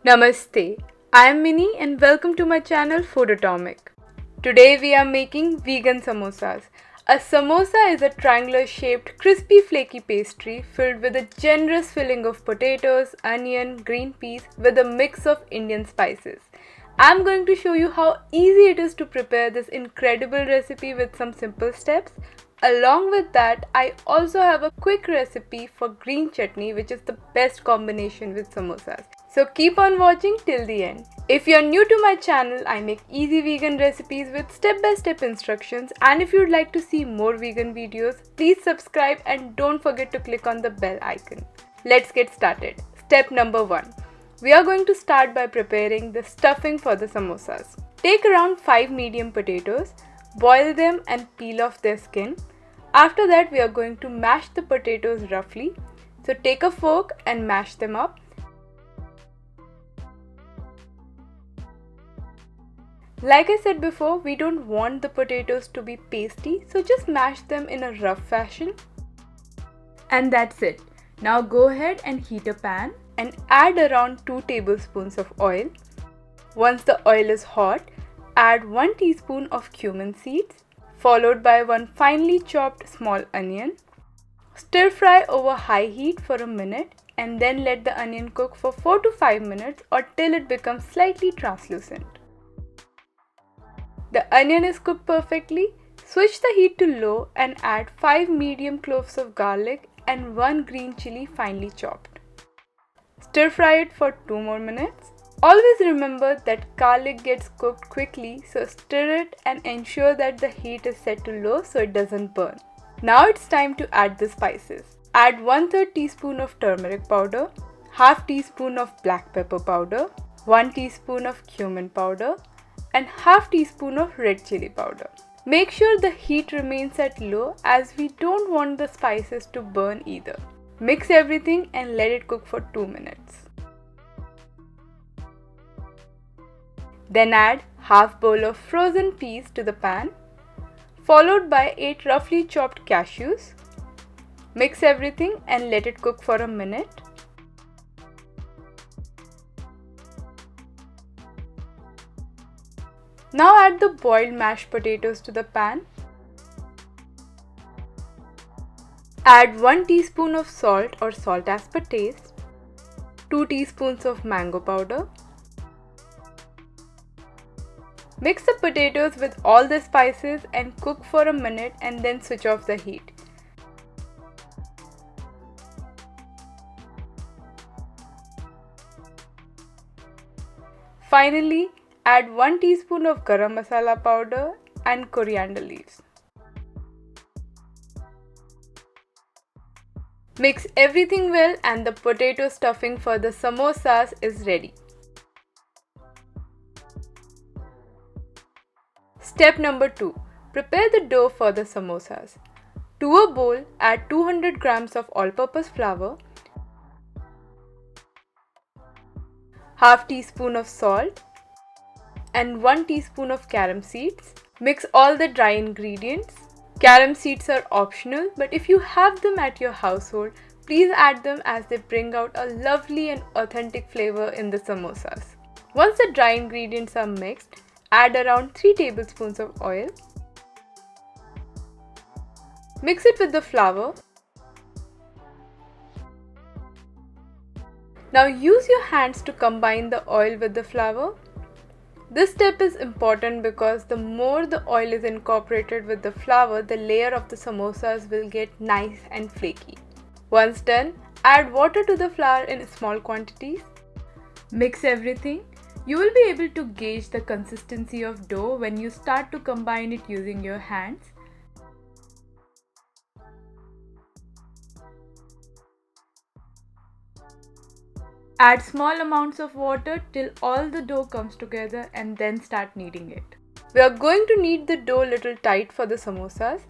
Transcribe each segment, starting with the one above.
Namaste, I am Mini and welcome to my channel Foodotomic. Today we are making vegan samosas. A samosa is a triangular shaped crispy flaky pastry filled with a generous filling of potatoes, onion, green peas with a mix of Indian spices. I am going to show you how easy it is to prepare this incredible recipe with some simple steps. Along with that, I also have a quick recipe for green chutney, which is the best combination with samosas. So keep on watching till the end. If you are new to my channel, I make easy vegan recipes with step-by-step instructions, and if you would like to see more vegan videos, please subscribe and don't forget to click on the bell icon. Let's get started. Step number 1. We are going to start by preparing the stuffing for the samosas. Take around 5 medium potatoes, boil them and peel off their skin. After that, we are going to mash the potatoes roughly. So take a fork and mash them up. Like I said before, we don't want the potatoes to be pasty, so just mash them in a rough fashion. And that's it. Now go ahead and heat a pan and add around 2 tablespoons of oil. Once the oil is hot, add 1 teaspoon of cumin seeds, followed by 1 finely chopped small onion. Stir fry over high heat for a minute and then let the onion cook for 4 to 5 minutes or till it becomes slightly translucent. The onion is cooked perfectly. Switch the heat to low and add 5 medium cloves of garlic and 1 green chili finely chopped. Stir fry it for 2 more minutes. Always remember that garlic gets cooked quickly, so stir it and ensure that the heat is set to low so it doesn't burn. Now it's time to add the spices. Add 1/3 teaspoon of turmeric powder, half teaspoon of black pepper powder, 1 teaspoon of cumin powder, and half teaspoon of red chili powder. Make sure the heat remains at low as we don't want the spices to burn either. Mix everything and let it cook for 2 minutes. Then add half bowl of frozen peas to the pan, followed by 8 roughly chopped cashews. Mix everything and let it cook for a minute. Now add the boiled mashed potatoes to the pan. Add 1 teaspoon of salt or salt as per taste, 2 teaspoons of mango powder. Mix the potatoes with all the spices and cook for a minute and then switch off the heat. Finally, add 1 teaspoon of garam masala powder and coriander leaves. Mix everything well and the potato stuffing for the samosas is ready. Step number 2. Prepare the dough for the samosas. To a bowl, add 200 grams of all-purpose flour, half teaspoon of salt, and 1 teaspoon of carom seeds. Mix all the dry ingredients. Carom seeds are optional, but if you have them at your household, please add them as they bring out a lovely and authentic flavor in the samosas. Once the dry ingredients are mixed, add around 3 tablespoons of oil. Mix it with the flour. Now use your hands to combine the oil with the flour. This step is important because the more the oil is incorporated with the flour, the layer of the samosas will get nice and flaky. Once done, add water to the flour in small quantities. Mix everything. You will be able to gauge the consistency of dough when you start to combine it using your hands. Add small amounts of water till all the dough comes together and then start kneading it. We are going to knead the dough a little tight for the samosas.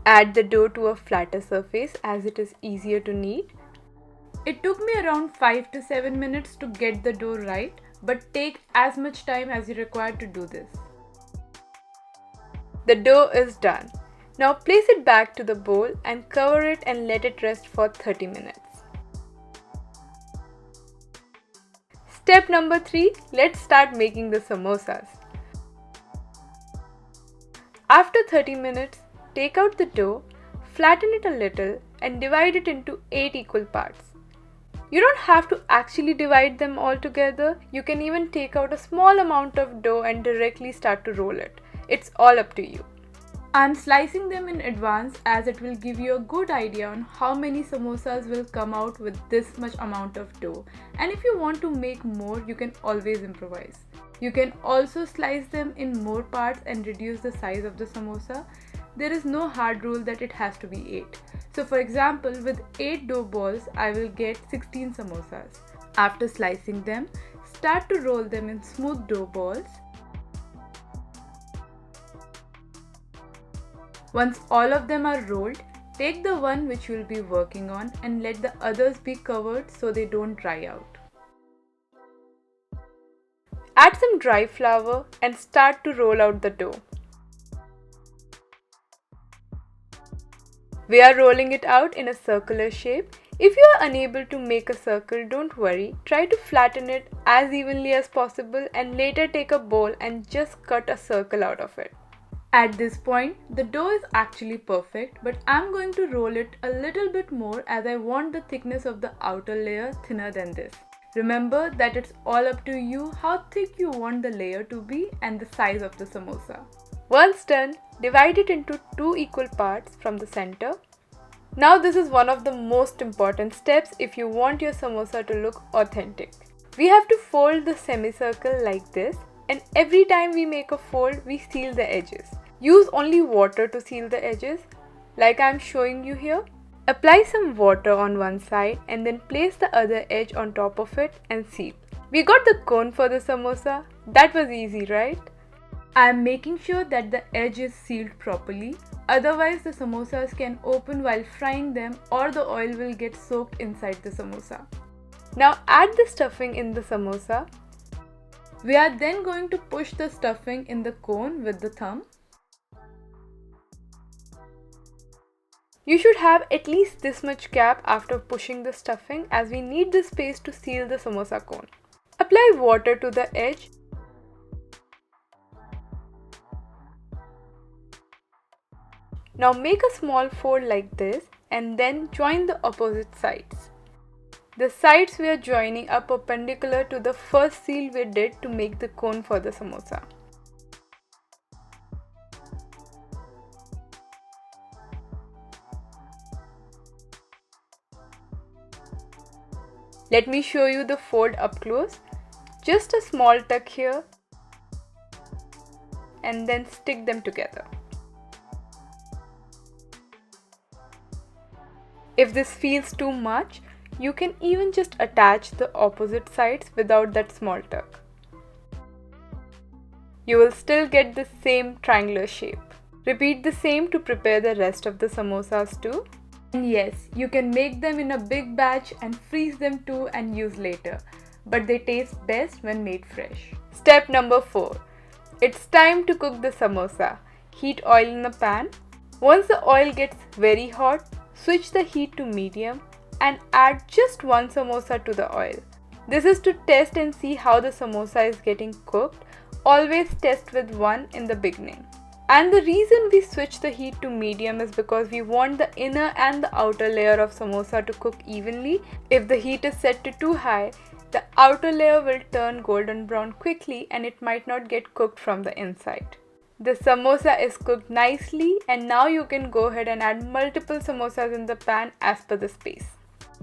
Add the dough to a flatter surface as it is easier to knead. It took me around 5 to 7 minutes to get the dough right, but take as much time as you require to do this. The dough is done. Now place it back to the bowl and cover it and let it rest for 30 minutes. Step number 3, let's start making the samosas. After 30 minutes, take out the dough, flatten it a little and divide it into 8 equal parts. You don't have to actually divide them all together. You can even take out a small amount of dough and directly start to roll it. It's all up to you. I'm slicing them in advance as it will give you a good idea on how many samosas will come out with this much amount of dough. And if you want to make more, you can always improvise. You can also slice them in more parts and reduce the size of the samosa. There is no hard rule that it has to be 8. So for example, with 8 dough balls, I will get 16 samosas. After slicing them, start to roll them in smooth dough balls. Once all of them are rolled, take the one which you will be working on and let the others be covered so they don't dry out. Add some dry flour and start to roll out the dough. We are rolling it out in a circular shape. If you are unable to make a circle, don't worry. Try to flatten it as evenly as possible and later take a bowl and just cut a circle out of it. At this point, the dough is actually perfect, but I'm going to roll it a little bit more as I want the thickness of the outer layer thinner than this. Remember that it's all up to you how thick you want the layer to be and the size of the samosa. Once done, divide it into 2 equal parts from the center. Now this is one of the most important steps if you want your samosa to look authentic. We have to fold the semicircle like this, and every time we make a fold, we seal the edges. Use only water to seal the edges, like I'm showing you here. Apply some water on one side and then place the other edge on top of it and seal. We got the cone for the samosa. That was easy, right? I am making sure that the edge is sealed properly. Otherwise, the samosas can open while frying them or the oil will get soaked inside the samosa. Now add the stuffing in the samosa. We are then going to push the stuffing in the cone with the thumb. You should have at least this much gap after pushing the stuffing as we need the space to seal the samosa cone. Apply water to the edge. Now make a small fold like this and then join the opposite sides. The sides we are joining are perpendicular to the first seal we did to make the cone for the samosa. Let me show you the fold up close. Just a small tuck here and then stick them together. If this feels too much, you can even just attach the opposite sides without that small tuck. You will still get the same triangular shape. Repeat the same to prepare the rest of the samosas too. And yes, you can make them in a big batch and freeze them too and use later, but they taste best when made fresh. Step number 4. It's time to cook the samosa. Heat oil in a pan. Once the oil gets very hot, switch the heat to medium and add just one samosa to the oil. This is to test and see how the samosa is getting cooked. Always test with one in the beginning. And the reason we switch the heat to medium is because we want the inner and the outer layer of samosa to cook evenly. If the heat is set to too high, the outer layer will turn golden brown quickly and it might not get cooked from the inside. The samosa is cooked nicely and now you can go ahead and add multiple samosas in the pan as per the space.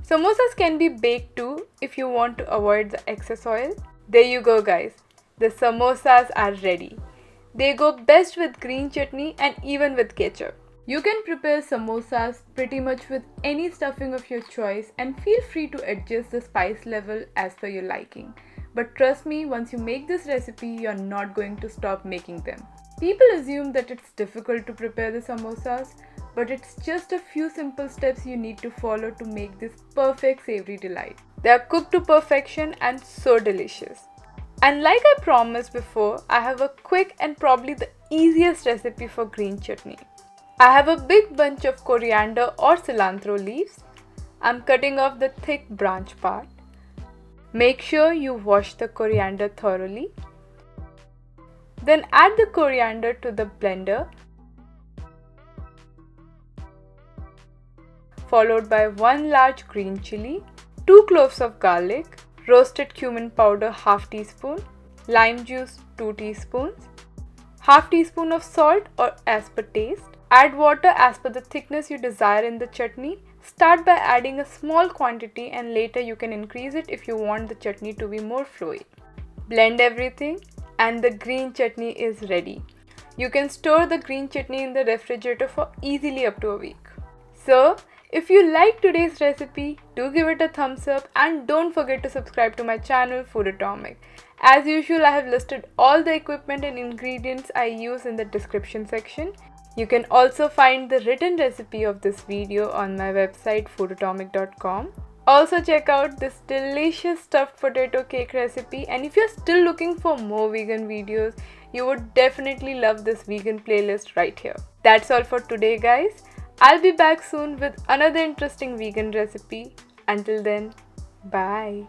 Samosas can be baked too if you want to avoid the excess oil. There you go guys, the samosas are ready. They go best with green chutney and even with ketchup. You can prepare samosas pretty much with any stuffing of your choice and feel free to adjust the spice level as per your liking. But trust me, once you make this recipe, you're not going to stop making them. People assume that it's difficult to prepare the samosas, but it's just a few simple steps you need to follow to make this perfect savory delight. They are cooked to perfection and so delicious. And like I promised before, I have a quick and probably the easiest recipe for green chutney. I have a big bunch of coriander or cilantro leaves. I'm cutting off the thick branch part. Make sure you wash the coriander thoroughly. Then add the coriander to the blender, followed by 1 large green chili, 2 cloves of garlic, roasted cumin powder half teaspoon, lime juice 2 teaspoons, half teaspoon of salt or as per taste. Add water as per the thickness you desire in the chutney. Start by adding a small quantity and later you can increase it if you want the chutney to be more flowy. Blend everything and the green chutney is ready. You can store the green chutney in the refrigerator for easily up to a week. So, if you like today's recipe, do give it a thumbs up and don't forget to subscribe to my channel Foodotomic. As usual, I have listed all the equipment and ingredients I use in the description section. You can also find the written recipe of this video on my website foodotomic.com. Also check out this delicious stuffed potato cake recipe, and if you're still looking for more vegan videos, you would definitely love this vegan playlist right here. That's all for today, guys. I'll be back soon with another interesting vegan recipe. Until then, bye.